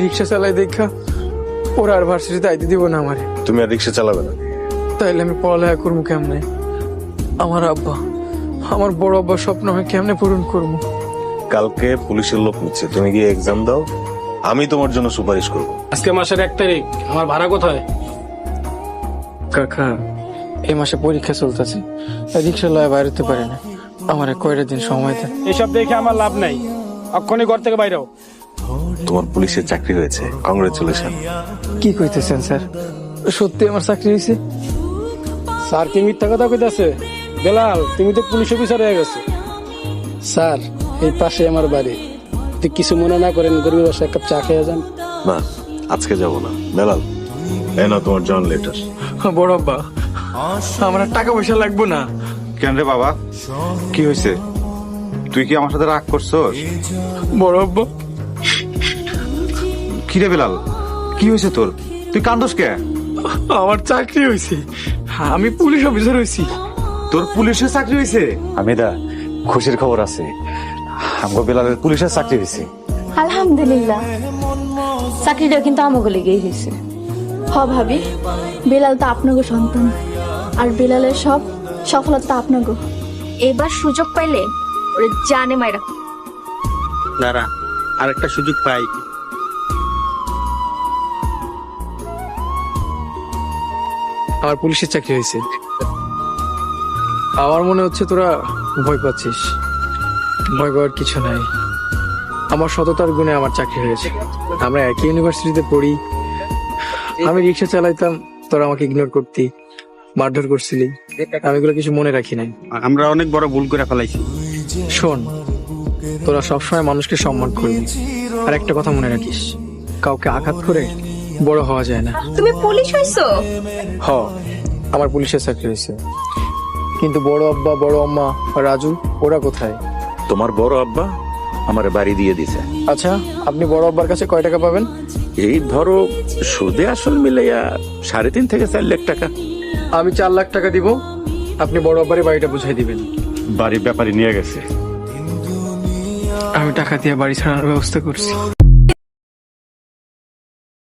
রিক্সা চালাই দেখা ওরা আর ভার্সিটিতে আইতে দিব না আমারে। তুমি আর রিক্সা চালাবে না? তাইলে আমি পড়ালেখা করবো কেমনে? আমার আব্বা, আমার বড় আব্বার স্বপ্ন আমি কেমনে পূরণ করবো? কালকে পুলিশের লোক নিচ্ছে, তুমি গিয়ে এক্সাম দাও, আমি তোমার জন্য সুপারিশ করবো। আজকে মাসের 1 তারিখ, আমার ভাড়া কোথায়? কাকা, এই মাসে পরীক্ষা চলতেছে, রিক্সা লয়ে বাইরেতে পারে না। আমার কয়টা দিন সময় দেন। এসব দেখে আমার লাভ নাই, অক্ষণই ঘর থেকে বাইরেও। তোমার পুলিশের চাকরি হয়েছে, কংগ্রেচুলেশন। কি কইতেছেন স্যার? সত্যি আমার চাকরি হয়েছে? স্যার কি মিথ্যা কথা কইতাছে? বেলাল, তুমি তো পুলিশ অফিসার হয়ে গেছো। স্যার, এই পাশে আমার বাড়ি, যদি কিছু মনে না করেন গরিবের বাসায় 1 কাপ চা খেয়ে যান। না, আজকে যাব না। বেলাল, এই নাও তোমার জয়েন লেটার। বড় আব্বা, আমার আর টাকা পয়সা লাগবো না। কেন রে বাবা, কি হয়েছে? তুই কি আমার সাথে রাগ করছস? বড় আব্বা, কি রে বেলাল, কি হয়েছে তোর? তুই কান্দস কে? আমার চাকরি হয়েছে, আমি পুলিশ অফিসার হয়েছি। তোর পুলিশের চাকরি হয়েছে? আমিদা, খুশির খবর আছে, আমগো বেলালের পুলিশের চাকরি হয়েছে। আলহামদুলিল্লাহ, চাকরিটা কিন্তু আমাকে লেগেই হয়েছে। হ ভাবি, বেলাল তো আপনাকে সন্তান, আর বেলালের সব সফলতা আপনাকে। এবার সুযোগ পাইলে ওরে জানে মাইরা। দাঁড়া, আরেকটা সুযোগ পাই। আমার পুলিশের চাকরি হয়েছে। আমার মনে হচ্ছে তোরা ভয় পাচ্ছিস। ভয় পাওয়ার কিছু নাই, আমার সততার গুণে আমার চাকরি হয়েছে। আমরা একই ইউনিভার্সিটিতে পড়ি, আমি রিক্সা চালাইতাম, তোরা আমাকে ইগনোর করতি, মারধর করছিলি, আমি এগুলো কিছু মনে রাখি নাই। আমরা অনেক বড় ভুল করে ফেলাইছি। শোন, তোরা সবসময় মানুষকে সম্মান করবি, আর একটা কথা মনে রাখিস, কাউকে আঘাত করে বড় হওয়া যায় না। তুমি পুলিশ হইছো? হ, আমার পুলিশের চাকরি হয়েছে। কিন্তু বড় আব্বা, বড় আম্মা, রাজু ওরা কোথায়? তোমার বড় আব্বা আমার বাড়ি দিয়ে দিছে। আচ্ছা, আপনি বড় আব্বার কাছে কয় টাকা পাবেন? এই ধরো সুদে আসল মিলাইয়া 3.5 থেকে 4 লাখ টাকা। আমি 4 লাখ টাকা দিব, আপনি বড় আব্বারে বাড়িটা বুঝাই দিবেন। বাড়ির ব্যাপারে নিয়ে গেছে। আমি টাকা দিয়ে বাড়ি ছাড়ানোর ব্যবস্থা করছি।